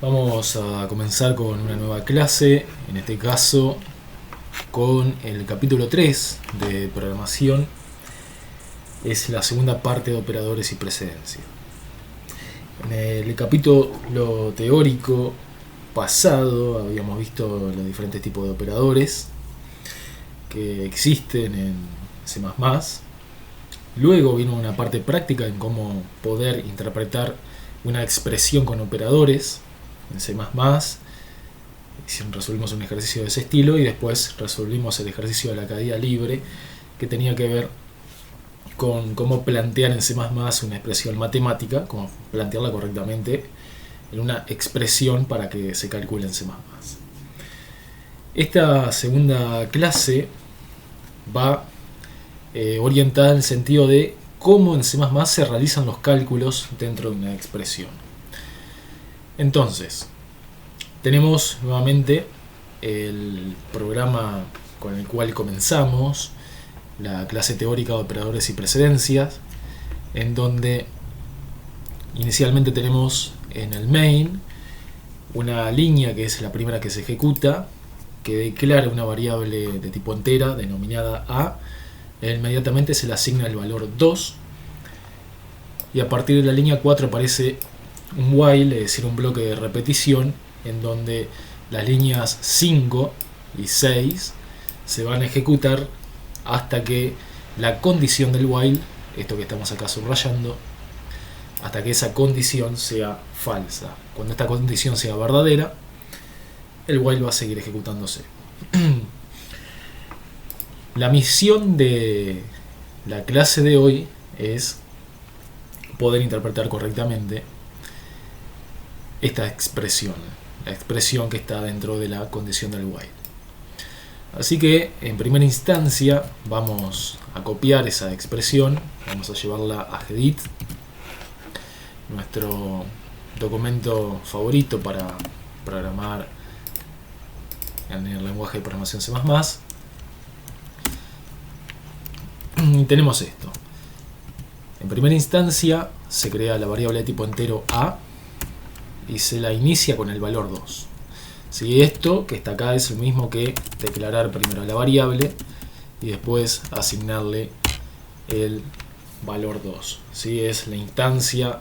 Vamos a comenzar con una nueva clase, en este caso con el capítulo 3 de programación. Es la segunda parte de operadores y precedencia. En el capítulo teórico pasado habíamos visto los diferentes tipos de operadores que existen en C++. Luego vino una parte práctica en cómo poder interpretar una expresión con operadores en C++. Resolvimos un ejercicio de ese estilo y después resolvimos el ejercicio de la caída libre, que tenía que ver con cómo plantear en C++ una expresión matemática, cómo plantearla correctamente en una expresión para que se calcule en C++. Esta segunda clase va orientada en el sentido de cómo en C++ se realizan los cálculos dentro de una expresión. Entonces, tenemos nuevamente el programa con el cual comenzamos la clase teórica de operadores y precedencias, en donde inicialmente tenemos en el main una línea que es la primera que se ejecuta, que declara una variable de tipo entera denominada a. Inmediatamente se le asigna el valor 2 y a partir de la línea 4 aparece un while, es decir, un bloque de repetición en donde las líneas 5 y 6 se van a ejecutar hasta que la condición del while, esto que estamos acá subrayando, hasta que esa condición sea falsa. Cuando esta condición sea verdadera, el while va a seguir ejecutándose. La misión de la clase de hoy es poder interpretar correctamente esta expresión, la expresión que está dentro de la condición del while. Así que en primera instancia vamos a copiar esa expresión, vamos a llevarla a Gedit, nuestro documento favorito para programar en el lenguaje de programación C++. Y tenemos esto. En primera instancia se crea la variable de tipo entero a y se la inicia con el valor 2. ¿Sí? Esto que está acá es lo mismo que declarar primero la variable y después asignarle el valor 2. ¿Sí? Es la instancia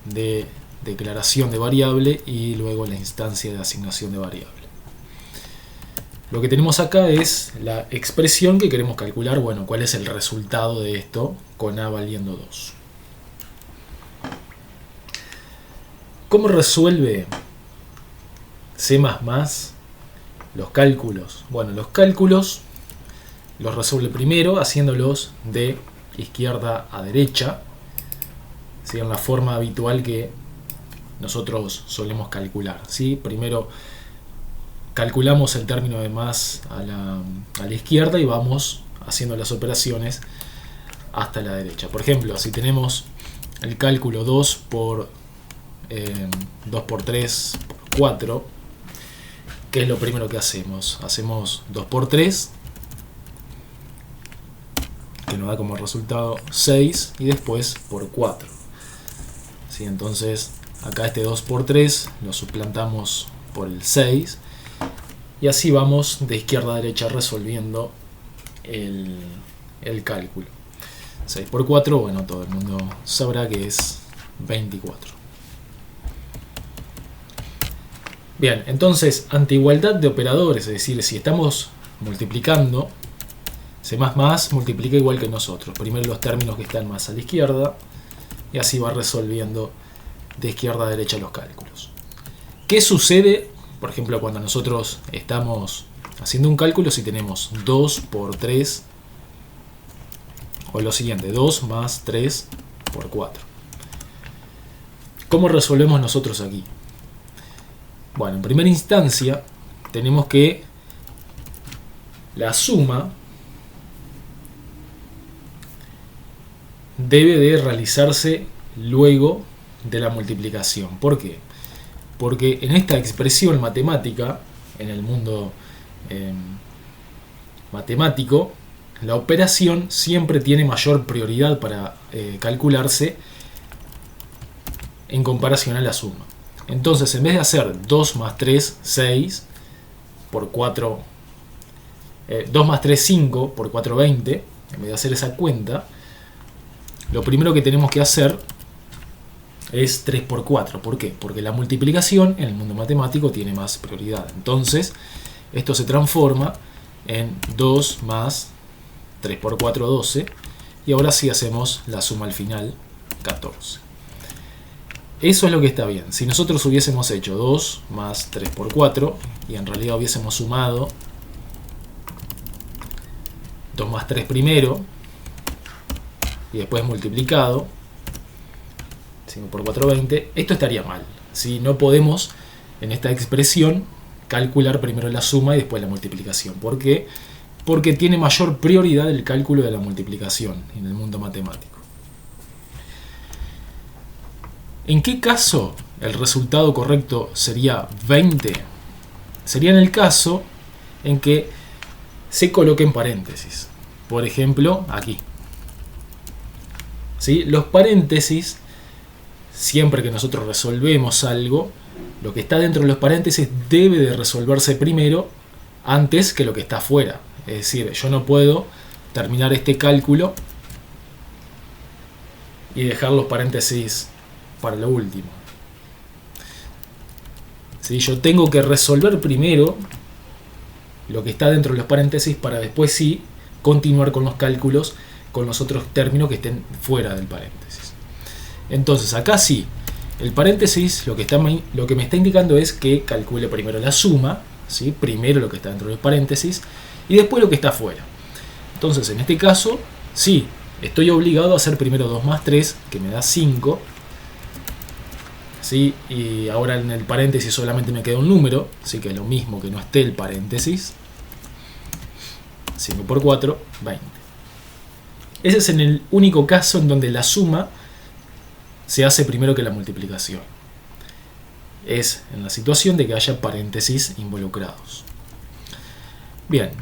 de declaración de variable y luego la instancia de asignación de variable. Lo que tenemos acá es la expresión que queremos calcular, bueno, cuál es el resultado de esto con a valiendo 2. ¿Cómo resuelve C++ los cálculos? Bueno, los cálculos los resuelve primero haciéndolos de izquierda a derecha, ¿sí? En la forma habitual que nosotros solemos calcular, ¿sí? Primero calculamos el término de más a la izquierda y vamos haciendo las operaciones hasta la derecha. Por ejemplo, si tenemos el cálculo 2 por 3 por 4, ¿qué es lo primero que hacemos? Hacemos 2 por 3, que nos da como resultado 6, y después por 4. ¿Sí? Entonces, acá este 2 por 3 lo suplantamos por el 6, y así vamos de izquierda a derecha resolviendo el cálculo. 6 por 4, bueno, todo el mundo sabrá que es 24. Bien, entonces, ante igualdad de operadores, es decir, si estamos multiplicando, C++ multiplica igual que nosotros. Primero los términos que están más a la izquierda, y así va resolviendo de izquierda a derecha los cálculos. ¿Qué sucede, por ejemplo, cuando nosotros estamos haciendo un cálculo si tenemos 2 por 3, o lo siguiente, 2 más 3 por 4? ¿Cómo resolvemos nosotros aquí? Bueno, en primera instancia tenemos que la suma debe de realizarse luego de la multiplicación. ¿Por qué? Porque en esta expresión matemática, en el mundo matemático, la operación siempre tiene mayor prioridad para calcularse en comparación a la suma. Entonces, en vez de hacer 2 más 3, 6, por 4, 2 más 3, 5, por 4, 20, en vez de hacer esa cuenta, lo primero que tenemos que hacer es 3 por 4. ¿Por qué? Porque la multiplicación en el mundo matemático tiene más prioridad. Entonces, esto se transforma en 2 más 3 por 4, 12. Y ahora sí hacemos la suma al final, 14. Eso es lo que está bien. Si nosotros hubiésemos hecho 2 más 3 por 4 y en realidad hubiésemos sumado 2 más 3 primero y después multiplicado 5 por 4, 20, esto estaría mal. Si no podemos en esta expresión calcular primero la suma y después la multiplicación. ¿Por qué? Porque tiene mayor prioridad el cálculo de la multiplicación en el mundo matemático. ¿En qué caso el resultado correcto sería 20? Sería en el caso en que se coloque en paréntesis. Por ejemplo, aquí. ¿Sí? Los paréntesis, siempre que nosotros resolvemos algo, lo que está dentro de los paréntesis debe de resolverse primero antes que lo que está afuera. Es decir, yo no puedo terminar este cálculo y dejar los paréntesis para lo último. ¿Sí? Yo tengo que resolver primero lo que está dentro de los paréntesis para después sí continuar con los cálculos con los otros términos que estén fuera del paréntesis. Entonces acá sí, el paréntesis lo que me está indicando es que calcule primero la suma, ¿sí? Primero lo que está dentro del paréntesis y después lo que está afuera. Entonces en este caso sí, estoy obligado a hacer primero 2 más 3, que me da 5. ¿Sí? Y ahora en el paréntesis solamente me queda un número, así que es lo mismo que no esté el paréntesis. 5 por 4, 20. Ese es en el único caso en donde la suma se hace primero que la multiplicación. Es en la situación de que haya paréntesis involucrados. Bien,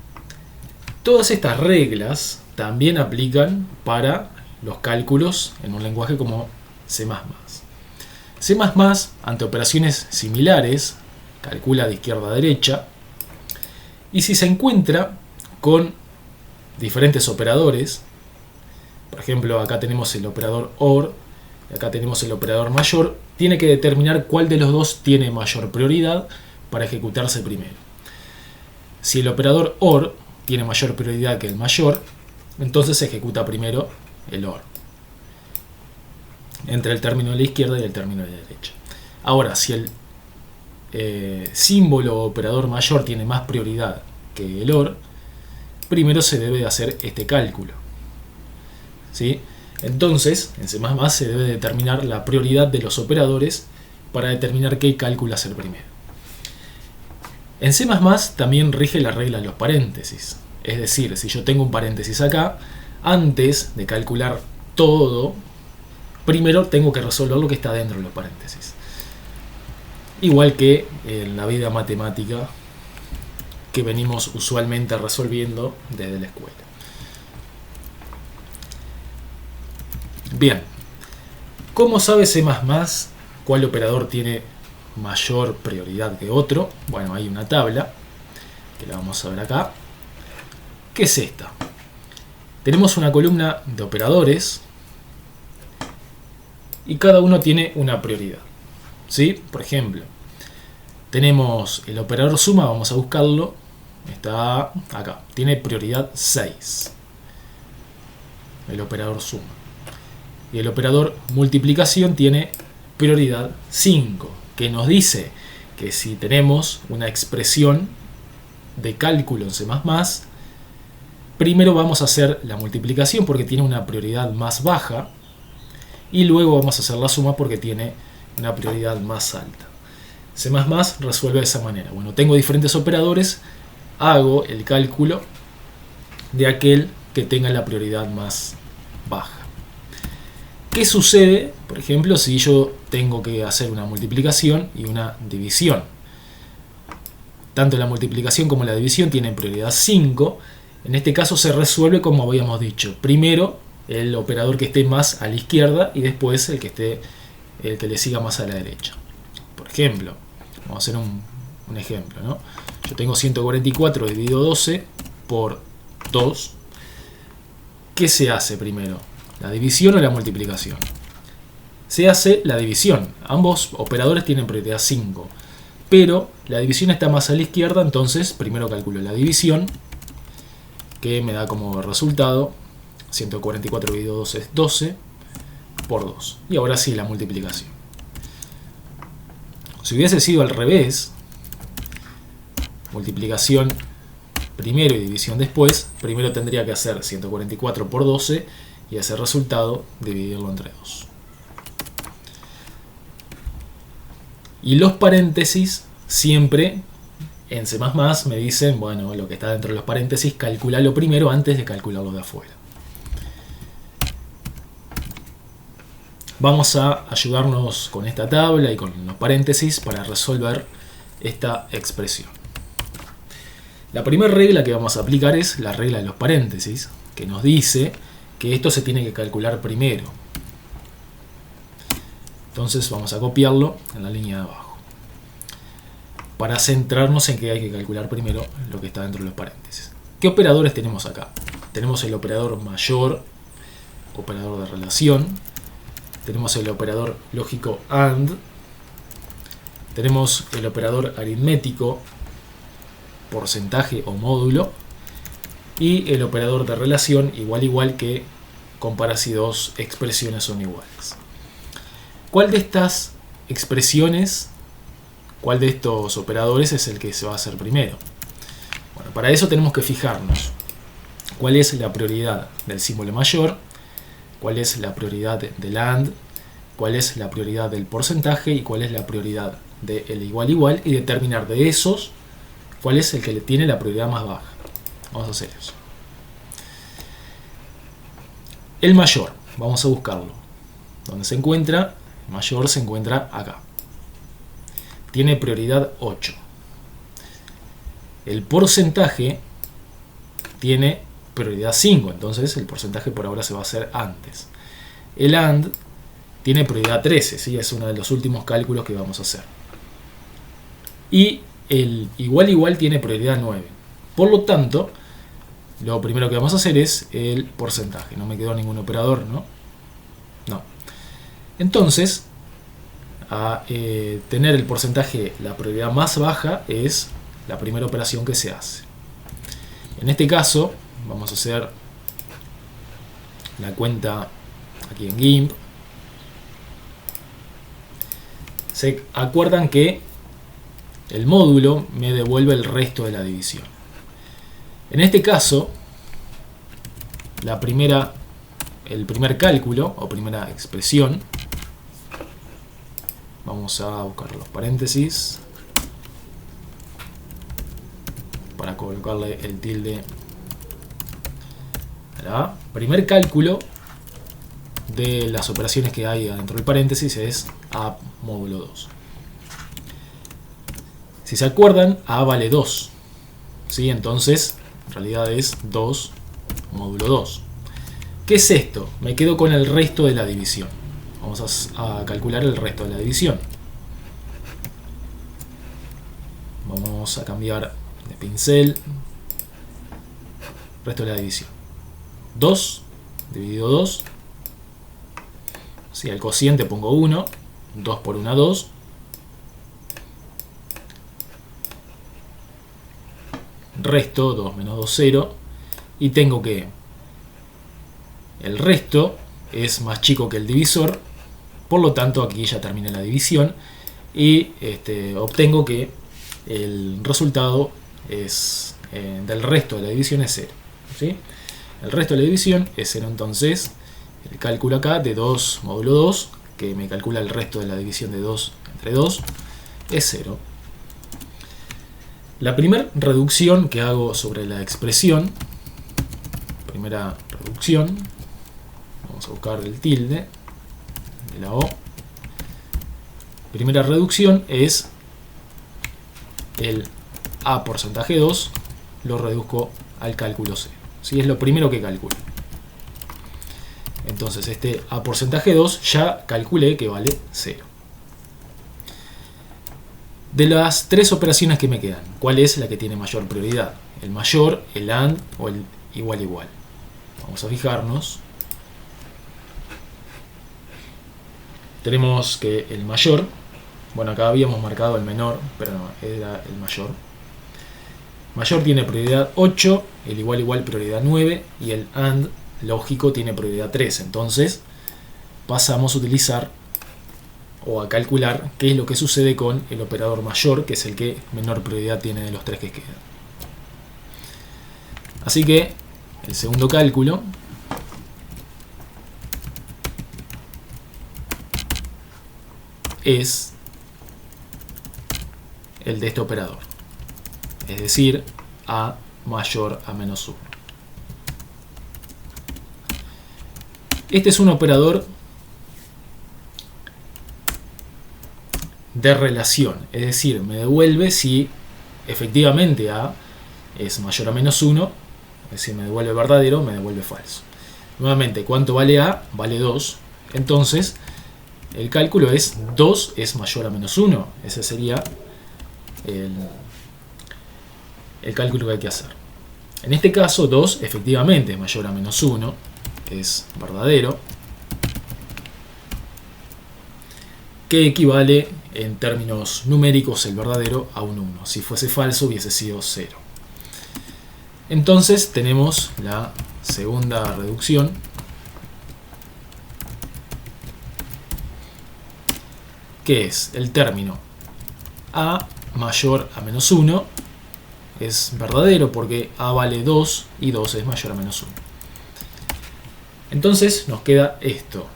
todas estas reglas también aplican para los cálculos en un lenguaje como C++. C++, ante operaciones similares, calcula de izquierda a derecha, y si se encuentra con diferentes operadores, por ejemplo, acá tenemos el operador OR, y acá tenemos el operador mayor, tiene que determinar cuál de los dos tiene mayor prioridad para ejecutarse primero. Si el operador OR tiene mayor prioridad que el mayor, entonces se ejecuta primero el OR, entre el término de la izquierda y el término de la derecha. Ahora, si el símbolo operador mayor tiene más prioridad que el OR, primero se debe hacer este cálculo. ¿Sí? Entonces, en C++ se debe determinar la prioridad de los operadores para determinar qué cálculo hacer primero. En C++ también rige la regla de los paréntesis. Es decir, si yo tengo un paréntesis acá, antes de calcular todo, primero tengo que resolver lo que está dentro de los paréntesis. Igual que en la vida matemática que venimos usualmente resolviendo desde la escuela. Bien, ¿cómo sabe C++ cuál operador tiene mayor prioridad que otro? Bueno, hay una tabla que la vamos a ver acá. ¿Qué es esta? Tenemos una columna de operadores y cada uno tiene una prioridad. ¿Sí? Por ejemplo, tenemos el operador suma, vamos a buscarlo. Está acá, tiene prioridad 6. El operador suma. Y el operador multiplicación tiene prioridad 5, que nos dice que si tenemos una expresión de cálculo en C++, primero vamos a hacer la multiplicación porque tiene una prioridad más baja y luego vamos a hacer la suma porque tiene una prioridad más alta. C++ resuelve de esa manera. Bueno, tengo diferentes operadores, hago el cálculo de aquel que tenga la prioridad más baja. ¿Qué sucede, por ejemplo, si yo tengo que hacer una multiplicación y una división? Tanto la multiplicación como la división tienen prioridad 5. En este caso se resuelve como habíamos dicho. Primero el operador que esté más a la izquierda y después el que le siga más a la derecha. Por ejemplo. Vamos a hacer un ejemplo, ¿no? Yo tengo 144 dividido 12 por 2. ¿Qué se hace primero? ¿La división o la multiplicación? Se hace la división. Ambos operadores tienen prioridad 5. Pero la división está más a la izquierda, entonces primero calculo la división, que me da como resultado 144 dividido 12 es 12 por 2. Y ahora sí la multiplicación. Si hubiese sido al revés, multiplicación primero y división después, primero tendría que hacer 144 por 12 y ese resultado dividirlo entre 2. Y los paréntesis siempre en C++ me dicen, bueno, lo que está dentro de los paréntesis, calculalo primero antes de calcularlo de afuera. Vamos a ayudarnos con esta tabla y con los paréntesis para resolver esta expresión. La primera regla que vamos a aplicar es la regla de los paréntesis, que nos dice que esto se tiene que calcular primero. Entonces vamos a copiarlo en la línea de abajo, para centrarnos en que hay que calcular primero lo que está dentro de los paréntesis. ¿Qué operadores tenemos acá? Tenemos el operador mayor, operador de relación, tenemos el operador lógico AND, tenemos el operador aritmético, porcentaje o módulo, y el operador de relación igual que compara si dos expresiones son iguales. ¿Cuál de estas expresiones, cuál de estos operadores es el que se va a hacer primero? Bueno, para eso tenemos que fijarnos cuál es la prioridad del símbolo mayor, cuál es la prioridad del AND, cuál es la prioridad del porcentaje y cuál es la prioridad del igual, y determinar de esos cuál es el que le tiene la prioridad más baja. Vamos a hacer eso. El mayor, vamos a buscarlo. ¿Dónde se encuentra? El mayor se encuentra acá. Tiene prioridad 8. El porcentaje tiene prioridad 5, entonces el porcentaje por ahora se va a hacer antes. El AND tiene prioridad 13, ¿sí? Es uno de los últimos cálculos que vamos a hacer. Y el igual tiene prioridad 9. Por lo tanto, lo primero que vamos a hacer es el porcentaje. No me quedó ningún operador, ¿no? No. Entonces, a tener el porcentaje, la prioridad más baja es la primera operación que se hace. En este caso, vamos a hacer la cuenta aquí en GIMP. Se acuerdan que el módulo me devuelve el resto de la división. En este caso, el primer cálculo o primera expresión, vamos a buscar los paréntesis para colocarle el tilde. Primer cálculo de las operaciones que hay dentro del paréntesis es A módulo 2. Si se acuerdan, A vale 2, ¿sí? Entonces en realidad es 2 módulo 2. ¿Qué es esto? Me quedo con el resto de la división. Vamos a calcular el resto de la división. Vamos a cambiar de pincel. Resto de la división. 2 dividido 2. Si al cociente pongo 1. 2 por 1, 2. Resto, 2 menos 2, 0. Y tengo que el resto es más chico que el divisor. Por lo tanto, aquí ya termina la división. Y obtengo que el resultado es del resto de la división es 0. ¿Sí? El resto de la división es 0, entonces el cálculo acá de 2 módulo 2, que me calcula el resto de la división de 2 entre 2, es 0. La primera reducción que hago sobre la expresión, primera reducción, vamos a buscar el tilde de la O. Primera reducción es el A porcentaje 2, lo reduzco al cálculo 0. ¿Sí? Es lo primero que calculo. Entonces este A porcentaje 2 ya calculé que vale 0. De las tres operaciones que me quedan, ¿cuál es la que tiene mayor prioridad? ¿El mayor, el AND o el igual igual? Vamos a fijarnos. Tenemos que el mayor, bueno, acá habíamos marcado el menor, pero no, era el mayor. Mayor tiene prioridad 8, el igual igual prioridad 9 y el AND lógico tiene prioridad 3. Entonces pasamos a utilizar o a calcular qué es lo que sucede con el operador mayor, que es el que menor prioridad tiene de los tres que quedan. Así que el segundo cálculo es el de este operador, es decir, A mayor a menos 1. Este es un operador de relación, es decir, me devuelve si efectivamente A es mayor a menos 1, es decir, me devuelve verdadero, me devuelve falso. Nuevamente, ¿cuánto vale A? Vale 2, entonces el cálculo es 2 es mayor a menos 1, ese sería el cálculo que hay que hacer. En este caso 2 efectivamente es mayor a menos 1, es verdadero, que equivale en términos numéricos el verdadero a un 1. Si fuese falso hubiese sido 0. Entonces tenemos la segunda reducción, que es el término A mayor a menos 1 es verdadero porque A vale 2 y 2 es mayor a menos 1. Entonces nos queda esto.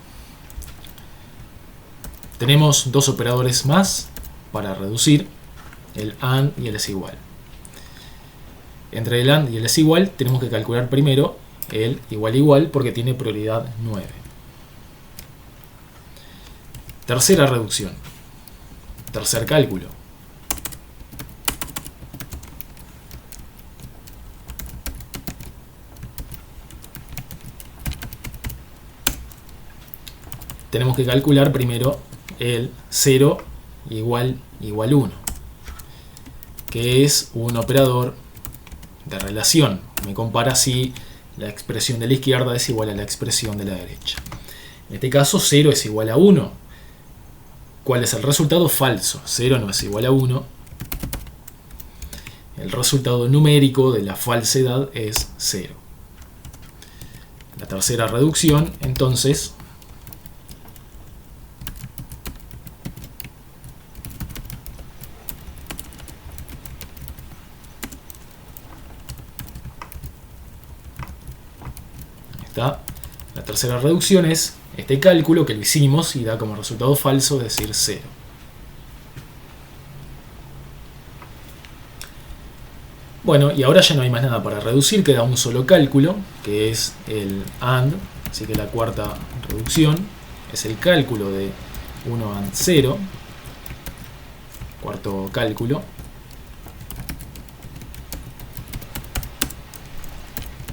Tenemos dos operadores más para reducir, el AND y el es igual. Entre el AND y el es igual tenemos que calcular primero el igual igual porque tiene prioridad 9. Tercera reducción. Tercer cálculo. Tenemos que calcular primero el 0 igual 1, que es un operador de relación. Me compara si la expresión de la izquierda es igual a la expresión de la derecha. En este caso 0 es igual a 1. ¿Cuál es el resultado? Falso. 0 no es igual a 1. El resultado numérico de la falsedad es 0. La tercera reducción, entonces, la tercera reducción es este cálculo que lo hicimos y da como resultado falso, es decir, 0. Bueno, y ahora ya no hay más nada para reducir, queda un solo cálculo, que es el AND, así que la cuarta reducción es el cálculo de 1 AND 0, cuarto cálculo.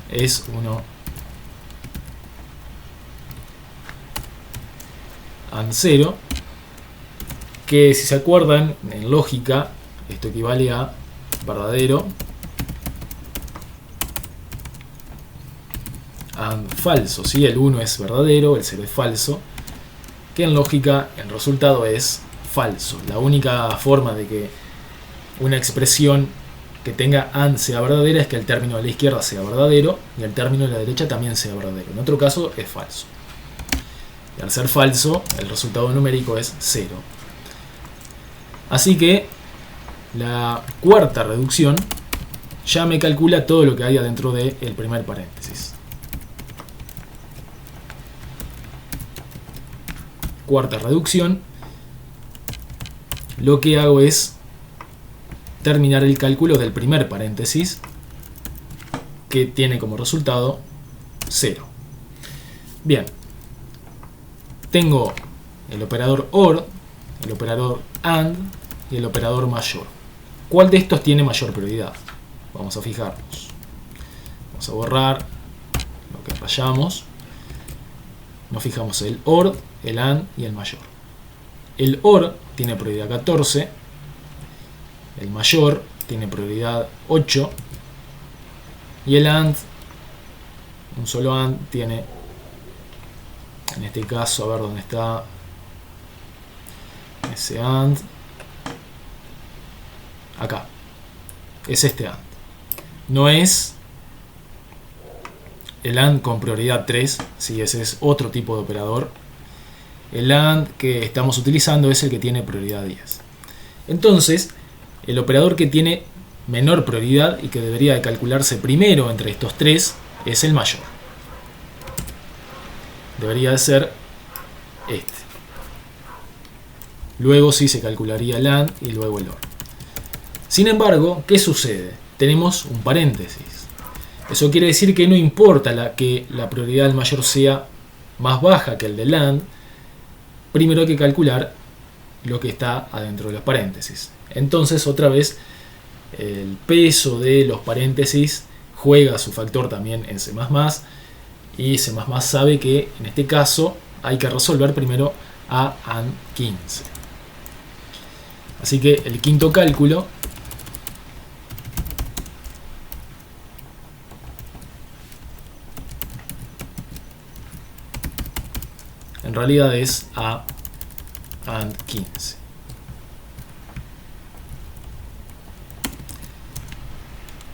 Es 1 AND 0, que si se acuerdan, en lógica, esto equivale a verdadero AND falso, ¿sí? El 1 es verdadero, el 0 es falso, que en lógica el resultado es falso. La única forma de que una expresión que tenga AND sea verdadera es que el término de la izquierda sea verdadero y el término de la derecha también sea verdadero. En otro caso es falso. Y al ser falso, el resultado numérico es 0. Así que la cuarta reducción ya me calcula todo lo que hay adentro del primer paréntesis. Cuarta reducción, lo que hago es terminar el cálculo del primer paréntesis, que tiene como resultado 0. Bien. Tengo el operador OR, el operador AND y el operador mayor. ¿Cuál de estos tiene mayor prioridad? Vamos a fijarnos. Vamos a borrar lo que rayamos. Nos fijamos el OR, el AND y el mayor. El OR tiene prioridad 14 el mayor, tiene prioridad 8. Y el AND, un solo AND, tiene, en este caso, a ver dónde está ese AND. Acá. Es este AND. No es el AND con prioridad 3. Sí, ese es otro tipo de operador. El AND que estamos utilizando es el que tiene prioridad 10. Entonces, el operador que tiene menor prioridad y que debería de calcularse primero entre estos tres es el mayor. Debería de ser este. Luego sí se calcularía el AND y luego el OR. Sin embargo, ¿qué sucede? Tenemos un paréntesis. Eso quiere decir que no importa que la prioridad del mayor sea más baja que el del AND, primero hay que calcular lo que está adentro de los paréntesis. Entonces, otra vez, el peso de los paréntesis juega su factor también en C++, y C++ sabe que en este caso hay que resolver primero a AND 15. Así que el quinto cálculo en realidad es a AND 15.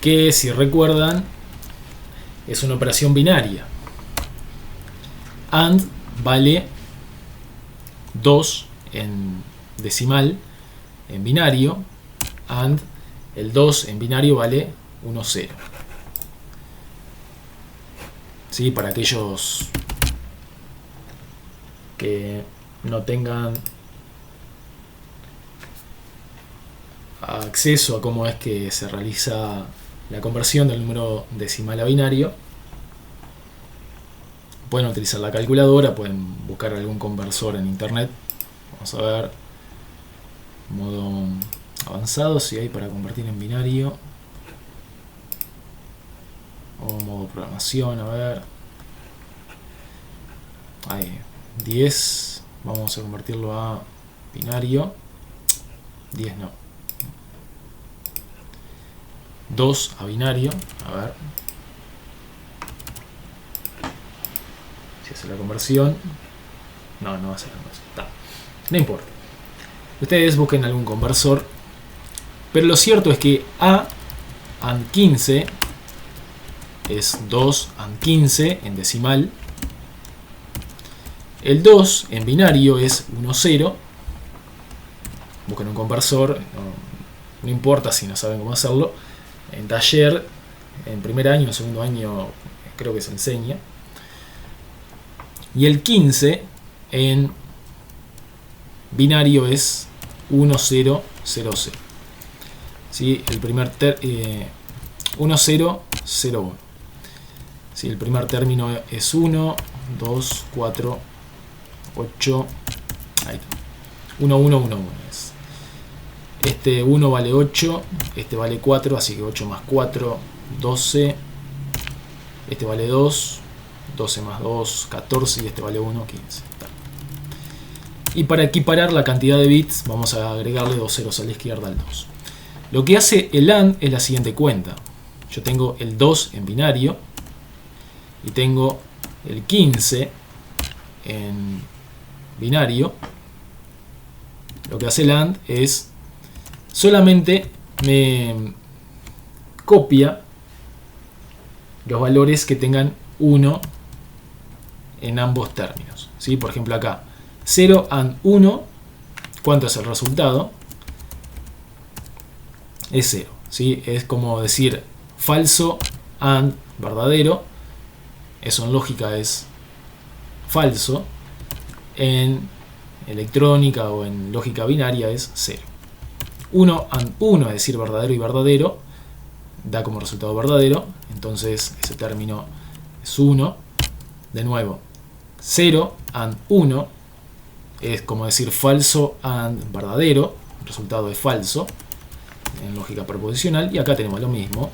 Que, si recuerdan, es una operación binaria. AND vale 2 en decimal, en binario. AND, el 2 en binario vale 1, 0. ¿Sí? Para aquellos que no tengan acceso a cómo es que se realiza la conversión del número decimal a binario, pueden utilizar la calculadora, pueden buscar algún conversor en internet. Vamos a ver modo avanzado si hay para convertir en binario, o modo programación. A ver, hay 10, vamos a convertirlo a binario. 10 no, 2 a binario. A ver si hace la conversión. No va a hacer la conversión. No importa, ustedes busquen algún conversor. Pero lo cierto es que a AND 15 es 2 AND 15 en decimal. El 2 en binario es 1, 0. Busquen un conversor, no importa si no saben cómo hacerlo. En taller, en primer año, en segundo año, creo que se enseña. Y el 15 en binario es 1, 0, 0, 0. ¿Sí? El primer 1, 0, 0, 1. ¿Sí? El primer término es 1, 2, 4, 8. Ahí está. 1, 1, 1, 1 es. Este 1 vale 8, este vale 4, así que 8 más 4, 12. Este vale 2, 12 más 2, 14, y este vale 1, 15. Y para equiparar la cantidad de bits, vamos a agregarle 2 ceros a la izquierda al 2. Lo que hace el AND es la siguiente cuenta. Yo tengo el 2 en binario y tengo el 15 en binario. Lo que hace el AND es solamente me copia los valores que tengan 1 en ambos términos. ¿Sí? Por ejemplo acá, 0 AND 1, ¿cuánto es el resultado? Es 0. ¿Sí? Es como decir falso AND verdadero. Eso en lógica es falso. En electrónica o en lógica binaria es 0. 1 AND 1, es decir, verdadero y verdadero, da como resultado verdadero. Entonces ese término es 1. De nuevo, 0 AND 1 es como decir falso AND verdadero. El resultado es falso en lógica proposicional. Y acá tenemos lo mismo.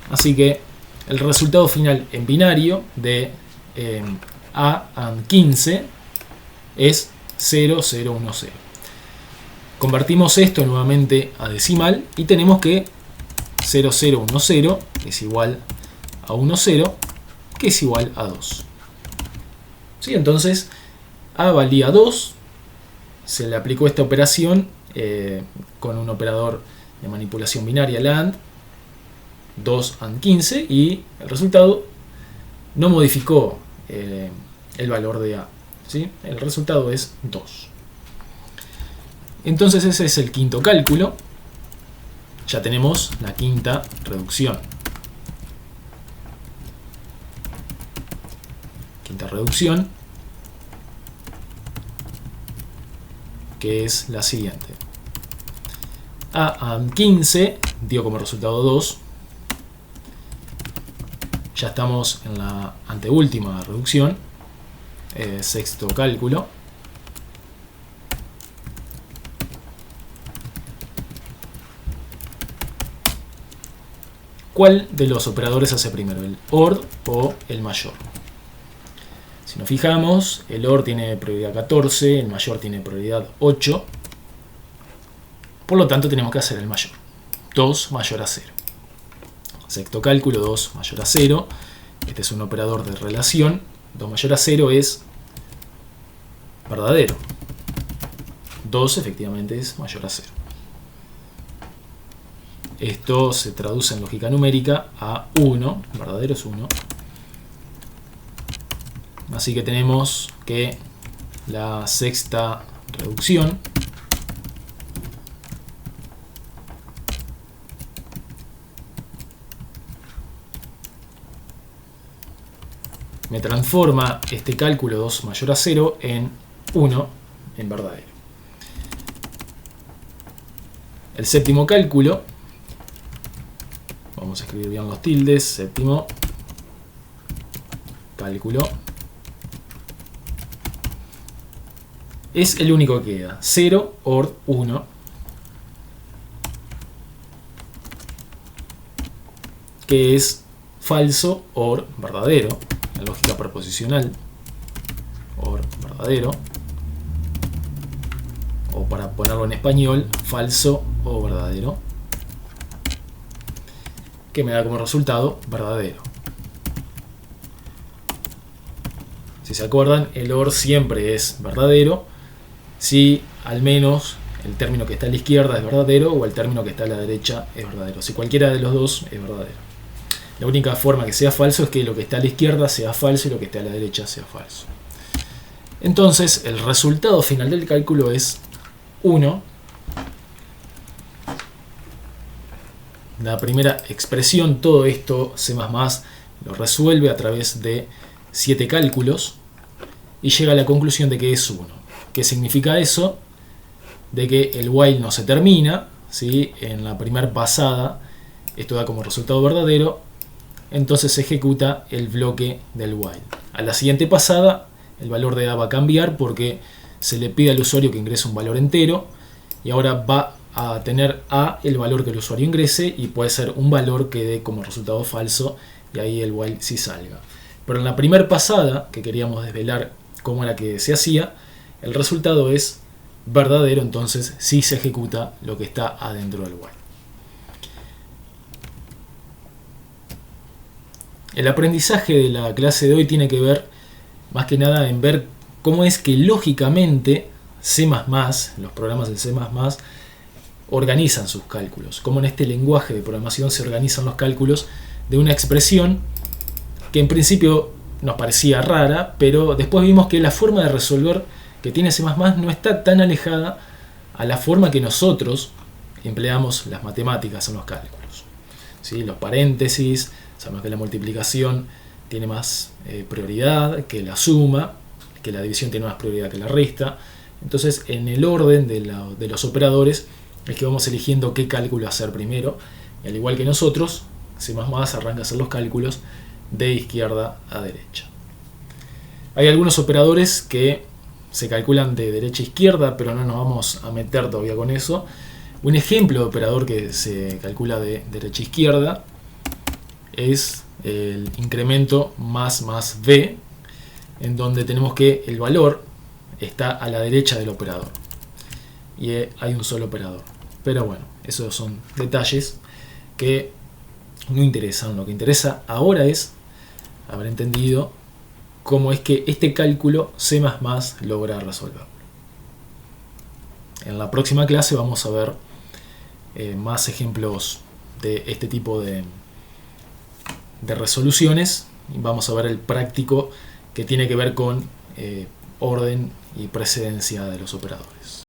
Así que el resultado final en binario de A AND 15 es 0, 0, 1, 0. Convertimos esto nuevamente a decimal y tenemos que 0010 es igual a 10, que es igual a 2. ¿Sí? Entonces A valía 2, se le aplicó esta operación con un operador de manipulación binaria, la AND, 2 AND 15, y el resultado no modificó el valor de A. ¿Sí? El resultado es 2. Entonces ese es el quinto cálculo. Ya tenemos la quinta reducción. Quinta reducción, que es la siguiente. A AND 15 dio como resultado 2. Ya estamos en la anteúltima reducción, sexto cálculo. ¿Cuál de los operadores hace primero, el OR o el mayor? Si nos fijamos, el OR tiene prioridad 14, el mayor tiene prioridad 8. Por lo tanto tenemos que hacer el mayor. 2 mayor a 0. Sexto cálculo, 2 mayor a 0. Este es un operador de relación. 2 mayor a 0 es verdadero. 2 efectivamente es mayor a 0. Esto se traduce en lógica numérica a 1. Verdadero es 1. Así que tenemos que la sexta reducción me transforma este cálculo 2 mayor a 0 en 1 en verdadero. El séptimo cálculo, vamos a escribir bien los tildes, séptimo cálculo, es el único que queda, 0 OR 1, que es falso OR verdadero, en lógica proposicional, OR verdadero, o para ponerlo en español, falso o verdadero, que me da como resultado verdadero. Si se acuerdan, el OR siempre es verdadero si al menos el término que está a la izquierda es verdadero o el término que está a la derecha es verdadero. Si cualquiera de los dos es verdadero. La única forma que sea falso es que lo que está a la izquierda sea falso y lo que está a la derecha sea falso. Entonces el resultado final del cálculo es 1. La primera expresión, todo esto C++ lo resuelve a través de 7 cálculos y llega a la conclusión de que es 1. ¿Qué significa eso? De que el while no se termina, ¿sí? En la primera pasada esto da como resultado verdadero, entonces se ejecuta el bloque del while. A la siguiente pasada el valor de A va a cambiar porque se le pide al usuario que ingrese un valor entero y ahora va a tener A el valor que el usuario ingrese y puede ser un valor que dé como resultado falso y ahí el while sí salga. Pero en la primera pasada, que queríamos desvelar cómo era que se hacía, el resultado es verdadero, entonces sí se ejecuta lo que está adentro del while. El aprendizaje de la clase de hoy tiene que ver más que nada en ver cómo es que lógicamente C++, los programas del C++, organizan sus cálculos, cómo en este lenguaje de programación se organizan los cálculos de una expresión que en principio nos parecía rara, pero después vimos que la forma de resolver que tiene C++ no está tan alejada a la forma que nosotros empleamos las matemáticas en los cálculos. ¿Sí? Los paréntesis, sabemos que la multiplicación tiene más prioridad que la suma, que la división tiene más prioridad que la resta. Entonces, en el orden de los operadores es que vamos eligiendo qué cálculo hacer primero. Y al igual que nosotros, C++ arranca a hacer los cálculos de izquierda a derecha. Hay algunos operadores que se calculan de derecha a izquierda, pero no nos vamos a meter todavía con eso. Un ejemplo de operador que se calcula de derecha a izquierda es el incremento más b, en donde tenemos que el valor está a la derecha del operador. y hay un solo operador. Pero bueno, esos son detalles que no interesan. Lo que interesa ahora es haber entendido cómo es que este cálculo C++ logra resolverlo. En la próxima clase vamos a ver más ejemplos de este tipo de resoluciones, y vamos a ver el práctico que tiene que ver con orden y precedencia de los operadores.